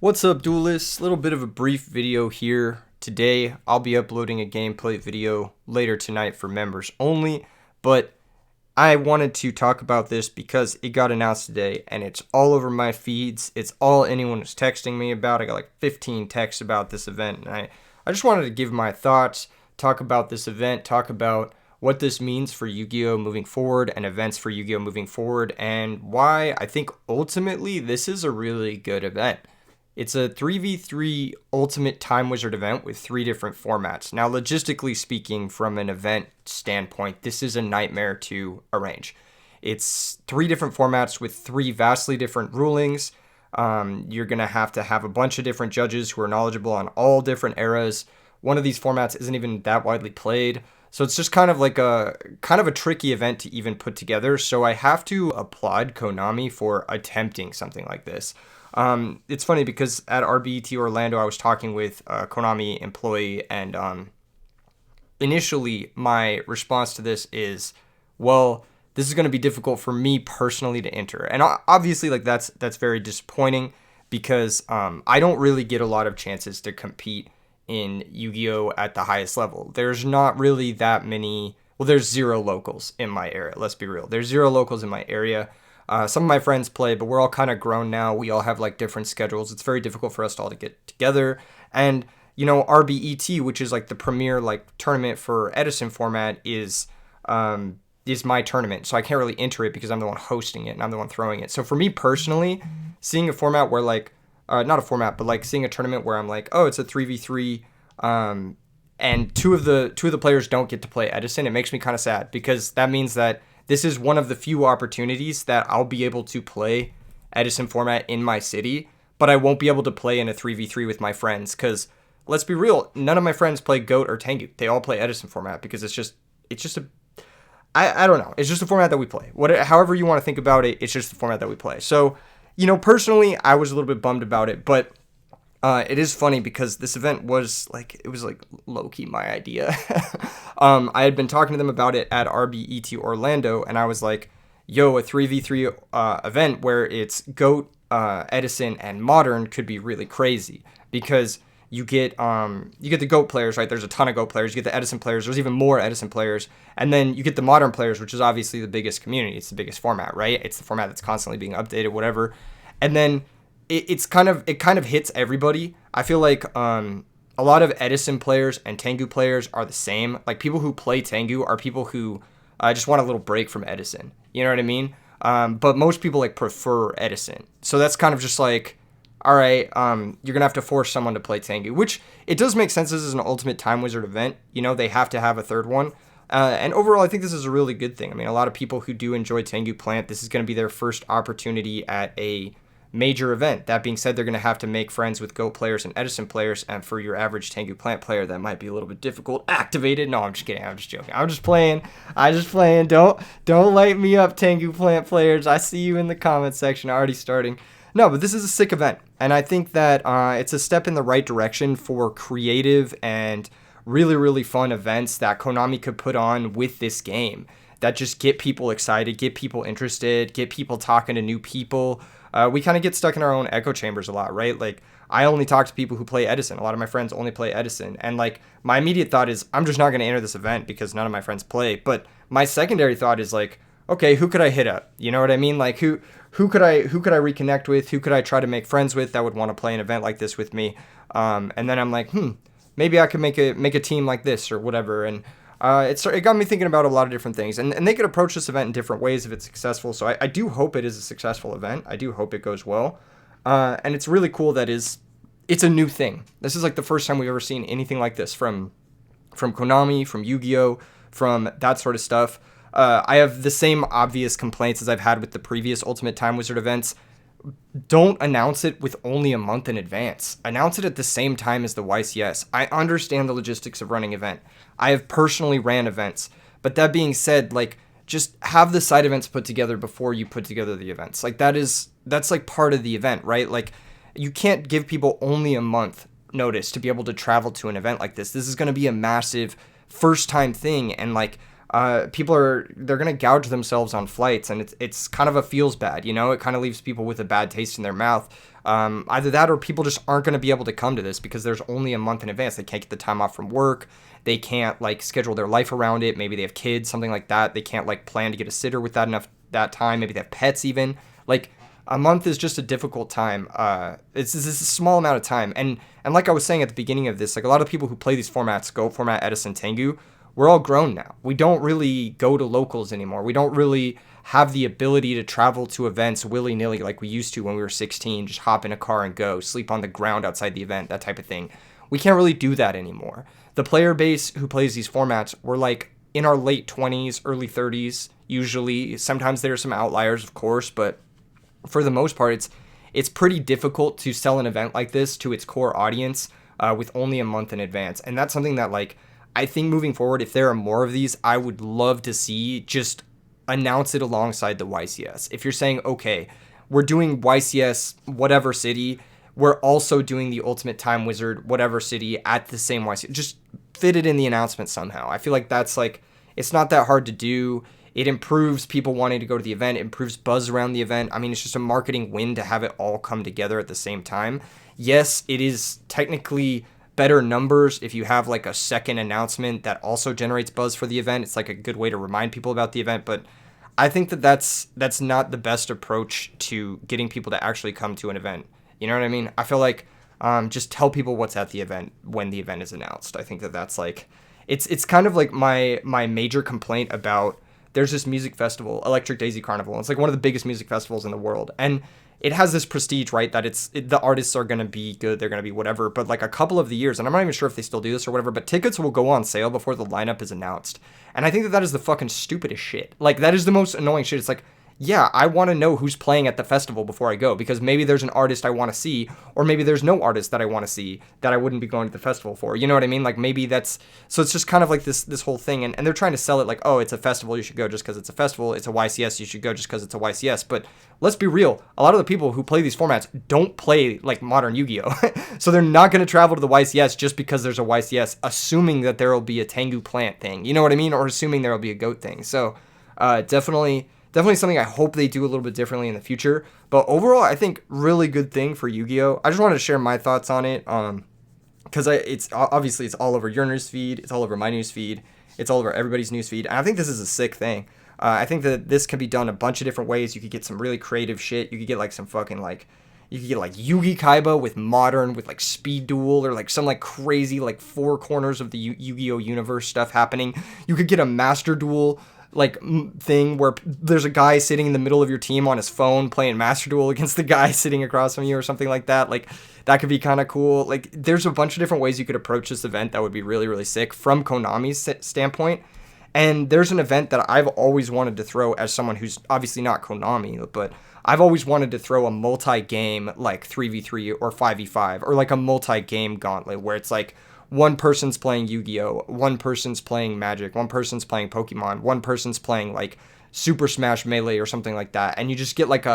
What's up, duelists? Little bit of a brief video here. Today, I'll be uploading a gameplay video later tonight for members only, but I wanted to talk about this because it got announced today and it's all over my feeds. It's all anyone was texting me about. I got like 15 texts about this event, and I just wanted to give my thoughts, talk about this event, talk about what this means for Yu-Gi-Oh moving forward and events for Yu-Gi-Oh moving forward, and why I think ultimately this is a really good event. It's a 3v3 Ultimate Time Wizard event with 3 different formats. Now, logistically speaking, from an event standpoint, this is a nightmare to arrange. It's 3 different formats with 3 vastly different rulings. You're going to have a bunch of different judges who are knowledgeable on all different eras. One of these formats isn't even that widely played. So it's just kind of a tricky event to even put together. So I have to applaud Konami for attempting something like this. It's funny because at RBET Orlando, I was talking with a Konami employee, and initially my response to this is, well, this is going to be difficult for me personally to enter. And obviously, like that's very disappointing because I don't really get a lot of chances to compete in Yu-Gi-Oh at the highest level. There's not really that many. Well, there's 0 locals in my area. Let's be real. There's 0 locals in my area. Some of my friends play, but we're all kind of grown now. We all have like different schedules. It's very difficult for us to all to get together. And, you know, RBET, which is like the premier like tournament for Edison format, is my tournament. So I can't really enter it because I'm the one hosting it and I'm the one throwing it. So for me personally, seeing a format where like, not a format, but like seeing a tournament where I'm like, oh, it's a 3v3, and two of the players don't get to play Edison, it makes me kind of sad because that means that this is one of the few opportunities that I'll be able to play Edison format in my city, but I won't be able to play in a 3v3 with my friends because, let's be real, none of my friends play GOAT or Tengu. They all play Edison format because it's just I don't know. It's just a format that we play. However you want to think about it, it's just the format that we play. So, you know, personally, I was a little bit bummed about it, but it is funny because this event was like low-key my idea. I had been talking to them about it at RBET Orlando, and I was like, yo, a 3v3 event where it's GOAT, Edison, and Modern could be really crazy because you get the GOAT players, right? There's a ton of GOAT players. You get the Edison players. There's even more Edison players. And then you get the Modern players, which is obviously the biggest community. It's the biggest format, right? It's the format that's constantly being updated, whatever. And then it kind of hits everybody. I feel like a lot of Edison players and Tengu players are the same. Like, people who play Tengu are people who just want a little break from Edison. You know what I mean? But most people like prefer Edison. So that's kind of just like, all right, you're gonna have to force someone to play Tengu, which it does make sense. This is an Ultimate Time Wizard event. You know, they have to have a third one. And overall, I think this is a really good thing. I mean, a lot of people who do enjoy Tengu Plant, this is going to be their first opportunity at a major event. That being said, they're going to have to make friends with GOAT players and Edison players, and for your average Tengu Plant player, that might be a little bit difficult. Activated? No, I'm just kidding. I'm just joking. I'm just playing. Don't light me up, Tengu Plant players. I see you in the comment section already starting. No, but this is a sick event, and I think that it's a step in the right direction for creative and really, really fun events that Konami could put on with this game that just get people excited, get people interested, get people talking to new people. We kind of get stuck in our own echo chambers a lot, right? Like, I only talk to people who play Edison. A lot of my friends only play Edison. And like, my immediate thought is, I'm just not going to enter this event because none of my friends play. But my secondary thought is like, okay, who could I hit up? You know what I mean? Like, who could I reconnect with? Who could I try to make friends with that would want to play an event like this with me? And then I'm like, maybe I could make a team like this or whatever. And it got me thinking about a lot of different things. And they could approach this event in different ways if it's successful. So I do hope it is a successful event. I do hope it goes well. And it's really cool that it's a new thing. This is like the first time we've ever seen anything like this from Konami, from Yu-Gi-Oh, from that sort of stuff. I have the same obvious complaints as I've had with the previous Ultimate Time Wizard events. Don't announce it with only a month in advance. Announce it at the same time as the YCS. I understand the logistics of running event. I have personally ran events. But that being said, like, just have the side events put together before you put together the events. Like, that's like part of the event, right? Like, you can't give people only a month notice to be able to travel to an event like this. This is going to be a massive first time thing. And like, they're gonna gouge themselves on flights, and it's kind of a feels bad, you know. It kind of leaves people with a bad taste in their mouth. Either that, or people just aren't gonna be able to come to this because there's only a month in advance. They can't get the time off from work. They can't like schedule their life around it. Maybe they have kids, something like that. They can't like plan to get a sitter with that time. Maybe they have pets even. Like a month is just a difficult time. It's a small amount of time, and like I was saying at the beginning of this, like a lot of people who play these formats, Go format, Edison, Tengu, we're all grown now. We don't really go to locals anymore. We don't really have the ability to travel to events willy-nilly like we used to when we were 16, just hop in a car and go, sleep on the ground outside the event, that type of thing. We can't really do that anymore. The player base who plays these formats, we're like in our late 20s, early 30s, usually. Sometimes there are some outliers, of course, but for the most part, it's pretty difficult to sell an event like this to its core audience with only a month in advance. And that's something that, like, I think moving forward, if there are more of these, I would love to see just announce it alongside the YCS. If you're saying, okay, we're doing YCS whatever city, we're also doing the Ultimate Time Wizard whatever city at the same YCS. Just fit it in the announcement somehow. I feel like that's like, it's not that hard to do. It improves people wanting to go to the event. It improves buzz around the event. I mean, it's just a marketing win to have it all come together at the same time. Yes, it is technically better numbers if you have like a second announcement that also generates buzz for the event. It's like a good way to remind people about the event, but I think that that's not the best approach to getting people to actually come to an event. You know what I mean? I feel like just tell people what's at the event when the event is announced. I think that that's like, it's kind of like my major complaint about, there's this music festival, Electric Daisy Carnival. It's like one of the biggest music festivals in the world. And it has this prestige, right? That the artists are going to be good. They're going to be whatever. But like a couple of the years, and I'm not even sure if they still do this or whatever, but tickets will go on sale before the lineup is announced. And I think that is the fucking stupidest shit. Like, that is the most annoying shit. It's like, yeah, I want to know who's playing at the festival before I go, because maybe there's an artist I want to see, or maybe there's no artist that I want to see that I wouldn't be going to the festival for. You know what I mean? Like, maybe that's, so it's just kind of like this whole thing, and they're trying to sell it like, oh, it's a festival, you should go just because it's a festival. It's a YCS, you should go just because it's a YCS. But let's be real, a lot of the people who play these formats don't play like modern Yu-Gi-Oh! So they're not going to travel to the YCS just because there's a YCS, assuming that there will be a Tengu plant thing. You know what I mean? Or assuming there will be a goat thing. So definitely something I hope they do a little bit differently in the future. But overall, I think really good thing for Yu-Gi-Oh! I just wanted to share my thoughts on it, because it's obviously it's all over your news feed, it's all over my news feed, it's all over everybody's news feed, and I think this is a sick thing. I think that this can be done a bunch of different ways. You could get some really creative shit. You could get like some fucking like, you could get like Yugi Kaiba with modern, with like speed duel, or like some like crazy like four corners of the Yu-Gi-Oh! Universe stuff happening. You could get a master duel like thing where there's a guy sitting in the middle of your team on his phone playing Master Duel against the guy sitting across from you or something like that. Like, that could be kind of cool. Like, there's a bunch of different ways you could approach this event that would be really, really sick from Konami's standpoint. And there's an event that I've always wanted to throw as someone who's obviously not Konami, but I've always wanted to throw a multi-game like 3v3 or 5v5, or like a multi-game gauntlet where it's like, one person's playing Yu-Gi-Oh!, one person's playing Magic, one person's playing Pokemon, one person's playing like Super Smash Melee or something like that, and you just get like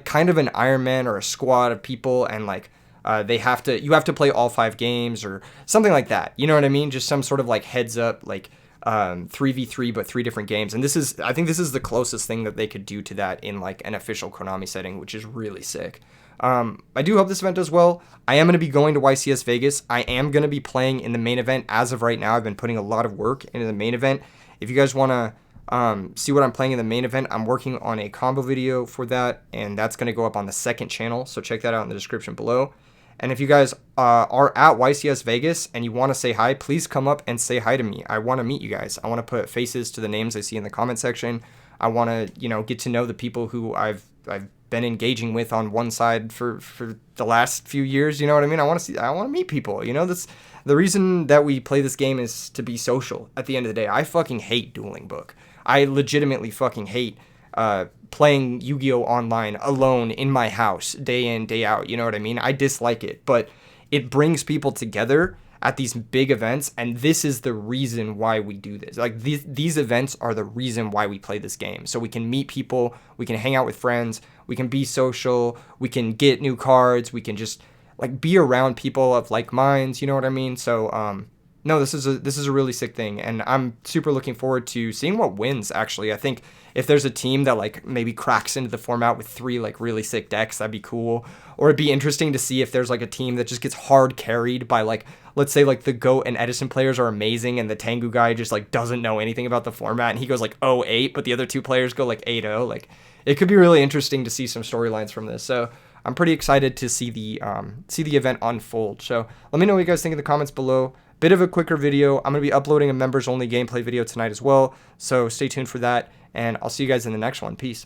kind of an Iron Man or a squad of people, and like you have to play all 5 games or something like that. You know what I mean? Just some sort of like heads up like 3v3 but 3 different games, and I think this is the closest thing that they could do to that in like an official Konami setting, which is really sick. I do hope this event does well. I am going to be going to YCS Vegas. I am going to be playing in the main event. As of right now, I've been putting a lot of work into the main event. If you guys want to see what I'm playing in the main event, I'm working on a combo video for that, and that's going to go up on the second channel, so check that out in the description below. And if you guys are at YCS Vegas and you want to say hi, please come up and say hi to me. I want to meet you guys. I want to put faces to the names I see in the comment section. I want to, get to know the people who I've been engaging with on one side for the last few years. You know what I mean? I want to meet people. That's the reason that we play this game, is to be social. At the end of the day, I fucking hate dueling book. I legitimately fucking hate playing Yu-Gi-Oh! Online alone in my house day in, day out. You know what I mean? I dislike it, but it brings people together at these big events, and this is the reason why we do this. Like, these events are the reason why we play this game, so we can meet people, we can hang out with friends, we can be social, we can get new cards, we can just like be around people of like minds, you know what I mean? So no, this is a really sick thing, and I'm super looking forward to seeing what wins. Actually, I think if there's a team that like maybe cracks into the format with 3 like really sick decks, that'd be cool. Or it'd be interesting to see if there's like a team that just gets hard carried by like, let's say like the Goat and Edison players are amazing, and the Tengu guy just like doesn't know anything about the format, and he goes like 0-8, but the other 2 players go like 8-0. Like it could be really interesting to see some storylines from this. So I'm pretty excited to see the event unfold. So let me know what you guys think in the comments below. Bit of a quicker video. I'm going to be uploading a members only gameplay video tonight as well. So stay tuned for that, and I'll see you guys in the next one. Peace.